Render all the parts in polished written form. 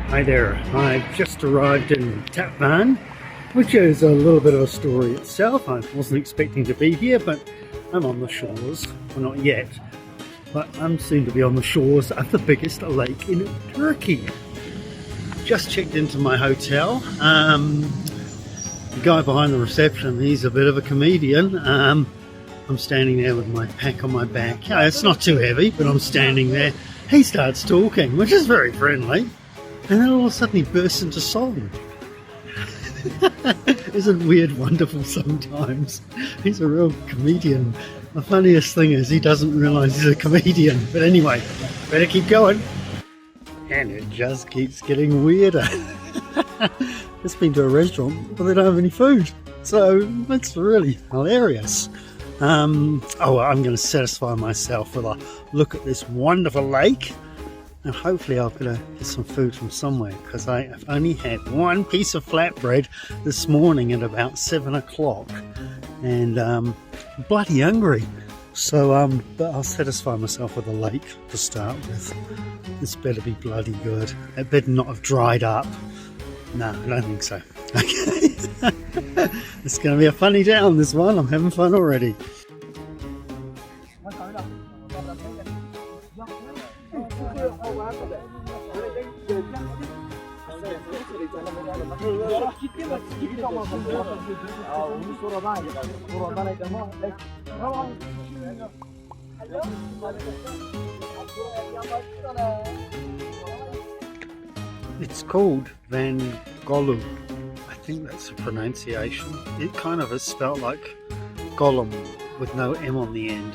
Hi there, I've just arrived in Tatvan, which is a little bit of a story itself. I wasn't expecting to be here, but I'm on the shores, well not yet, but I'm soon to be on the shores of the biggest lake in Turkey. Just checked into my hotel. The guy behind the reception, he's a bit of a comedian. I'm standing there with my pack on my back. Yeah, it's not too heavy, but I'm standing there. He starts talking, which is very friendly. And then all of a sudden he bursts into song. Isn't weird wonderful sometimes? He's a real comedian. The funniest thing is he doesn't realise he's a comedian. But anyway, better keep going. And it just keeps getting weirder. Just been to a restaurant, but they don't have any food. So it's really hilarious. I'm going to satisfy myself with a look at this wonderful lake. And hopefully I'll be able to get some food from somewhere, because I have only had one piece of flatbread this morning at about 7 o'clock, and I'm bloody hungry. So but I'll satisfy myself with a lake to start with. This better be bloody good. It better not have dried up. No, I don't think so. Okay. It's going to be a funny town, this one. I'm having fun already. It's called Van Gollum. I think that's the pronunciation. It kind of is spelled like Gollum with no M on the end.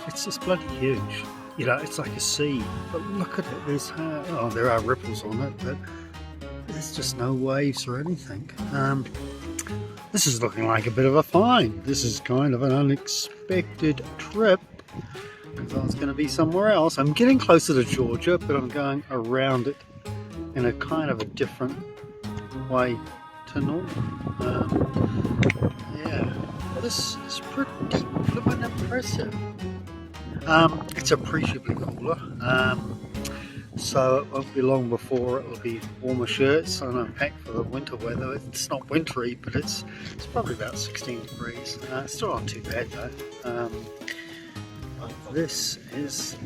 It's just bloody huge. You know, it's like a sea, but look at it. There are ripples on it, but there's just no waves or anything. This is looking like a bit of a find. This is kind of an unexpected trip, because I was going to be somewhere else. I'm getting closer to Georgia, but I'm going around it in a kind of a different way to normal. Yeah, this is pretty flippin' impressive. It's appreciably cooler, so it won't be long before it will be warmer shirts, and I'm packed for the winter weather. It's not wintry, but it's probably about 16 degrees. Still not too bad though. But this is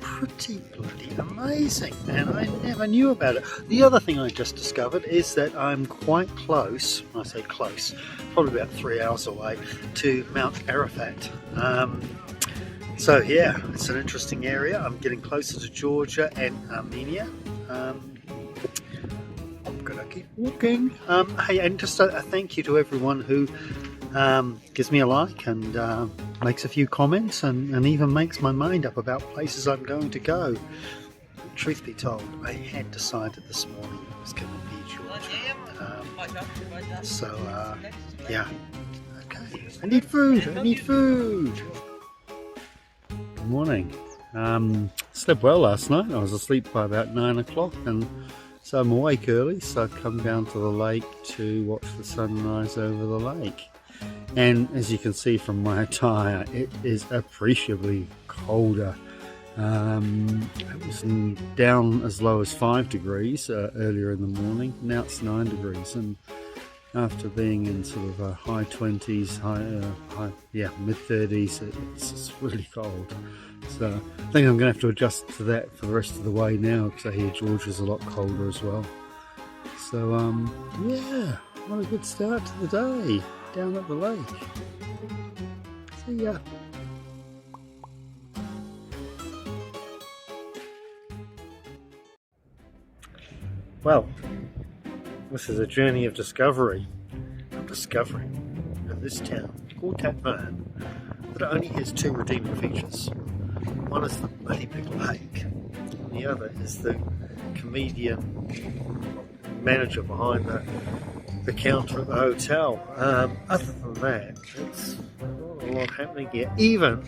pretty bloody amazing, and I never knew about it. The other thing I just discovered is that I'm quite close, I say close, probably about 3 hours away, to Mount Arafat. So yeah, it's an interesting area. I'm getting closer to Georgia and Armenia. I'm gonna keep walking. Hey, and just a thank you to everyone who gives me a like and makes a few comments and even makes my mind up about places I'm going to go. Truth be told, I had decided this morning it was going to be Georgia. Yeah. Okay. I need food. Good morning. Slept well last night. I was asleep by about 9 o'clock, and so I'm awake early, so I've come down to the lake to watch the sunrise over the lake. And as you can see from my attire, it is appreciably colder. It was down as low as 5 degrees earlier in the morning. Now it's 9 degrees, and after being in sort of high 20s, mid 30s, it's just really cold. So I think I'm going to have to adjust to that for the rest of the way now, because I hear Georgia's a lot colder as well. So yeah, what a good start to the day down at the lake. See ya. Well, this is a journey of discovery. I'm discovering that this town called Tatvan that only has 2 redeeming features. One is the bloody big lake, and the other is the comedian manager behind the counter at the hotel. Other than that, it's not a lot happening here. Even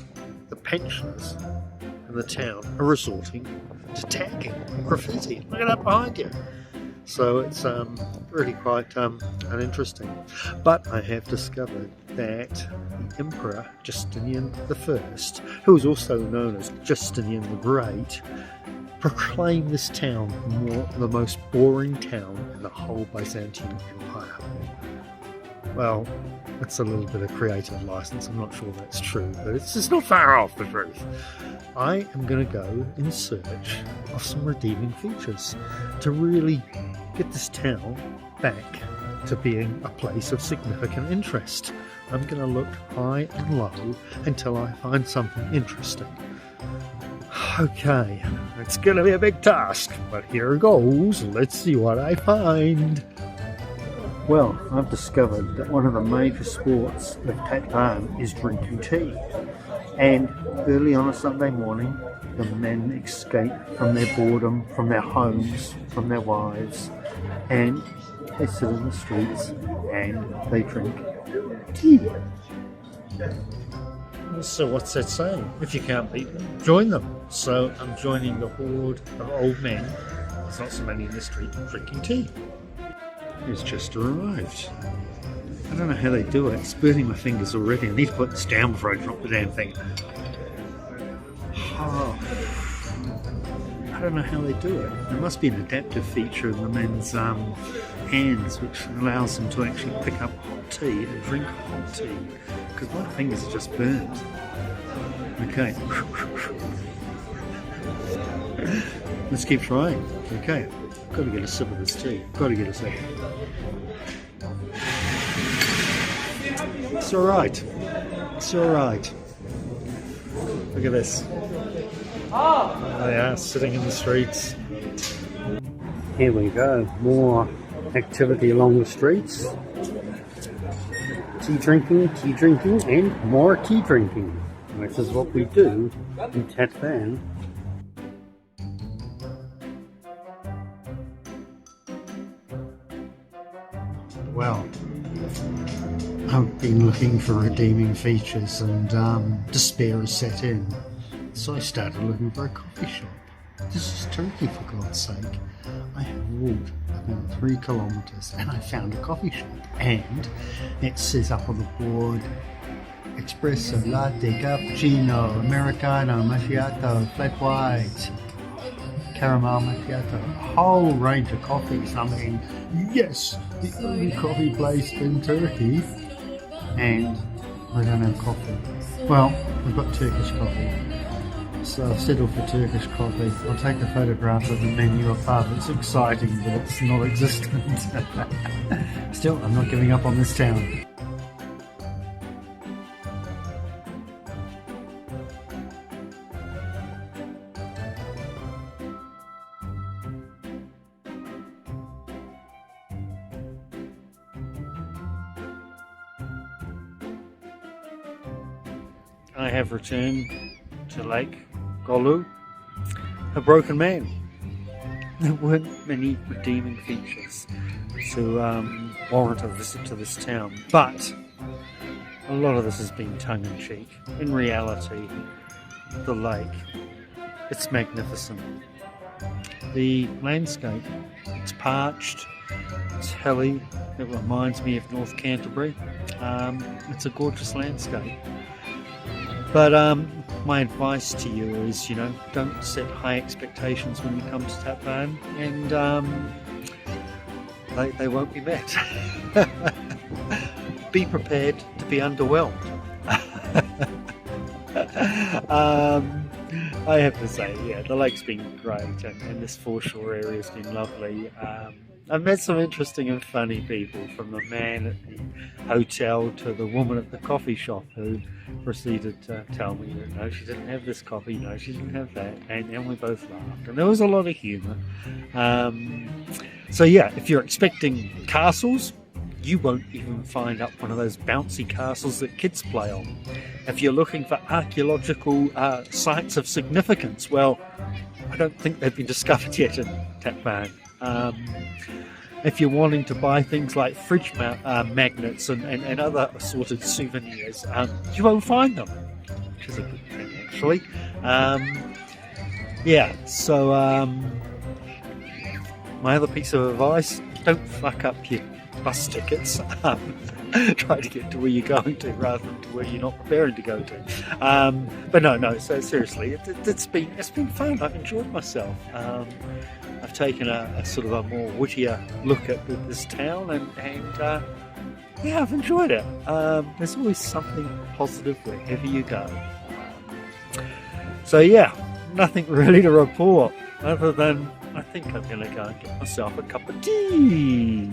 the pensioners in the town are resorting to tagging and graffiti. Look at that behind you. So it's really quite uninteresting. But I have discovered that the Emperor Justinian I, who was also known as Justinian the Great, proclaim this town the most boring town in the whole Byzantine Empire. Well, that's a little bit of creative license. I'm not sure that's true, but it's just not far off the truth. I am going to go in search of some redeeming features to really get this town back to being a place of significant interest. I'm going to look high and low until I find something interesting. Okay, it's going to be a big task, but here goes. Let's see what I find. Well, I've discovered that one of the major sports of Tatvan is drinking tea. And early on a Sunday morning, the men escape from their boredom, from their homes, from their wives, and they sit in the streets and they drink tea. So what's that saying? If you can't beat them, join them. So I'm joining the horde of old men. There's not so many in the street drinking tea. It's just arrived. I don't know how they do it. It's burning my fingers already. I need to put this down before I drop the damn thing. Oh, I don't know how they do it. There must be an adaptive feature in the men's hands which allows them to actually pick up hot tea and drink hot tea. Because my fingers are just burnt. Okay. Let's keep trying. Okay. Got to get a sip of this tea. Got to get a sip. It's alright. It's alright. Look at this. They are sitting in the streets. Here we go. More activity along the streets. Tea drinking, and more tea drinking. Which is what we do in Tatvan. Well, I've been looking for redeeming features and despair has set in. So I started looking for a coffee shop. This is Turkey, for God's sake. I have walked about 3 kilometres and I found a coffee shop. And it says up on the board, espresso, latte, cappuccino, americano, macchiato, flat white, caramel macchiato, a whole range of coffees. I mean, yes, the only coffee place in Turkey, and I don't have coffee. Well, we've got Turkish coffee, so I've settled for Turkish coffee. I'll take a photograph of the menu above. It's exciting, but it's not existent. Still, I'm not giving up on this town. I have returned to Lake Golu, a broken man. There weren't many redeeming features to warrant a visit to this town, but a lot of this has been tongue-in-cheek. In reality, the lake, it's magnificent. The landscape, it's parched, it's hilly, it reminds me of North Canterbury. It's a gorgeous landscape. But my advice to you is, don't set high expectations when you come to Tatvan, and they won't be met. Be prepared to be underwhelmed. I have to say, yeah, the lake's been great, and this foreshore area's been lovely. I've met some interesting and funny people, from the man at the hotel to the woman at the coffee shop, who proceeded to tell me that no, she didn't have this coffee, no, she didn't have that, and we both laughed, and there was a lot of humour. So yeah, if you're expecting castles, you won't even find up one of those bouncy castles that kids play on. If you're looking for archaeological sites of significance, well, I don't think they've been discovered yet in Tatvan. If you're wanting to buy things like fridge magnets and other assorted souvenirs, you won't find them, which is a good thing, actually. So my other piece of advice, don't fuck up your bus tickets. try to get to where you're going to rather than to where you're not preparing to go to. But no. So seriously, it's been fun. I've enjoyed myself. I've taken a sort of a more wittier look at this town, and yeah, I've enjoyed it. There's always something positive wherever you go. So yeah, nothing really to report other than I think I'm going to go and get myself a cup of tea.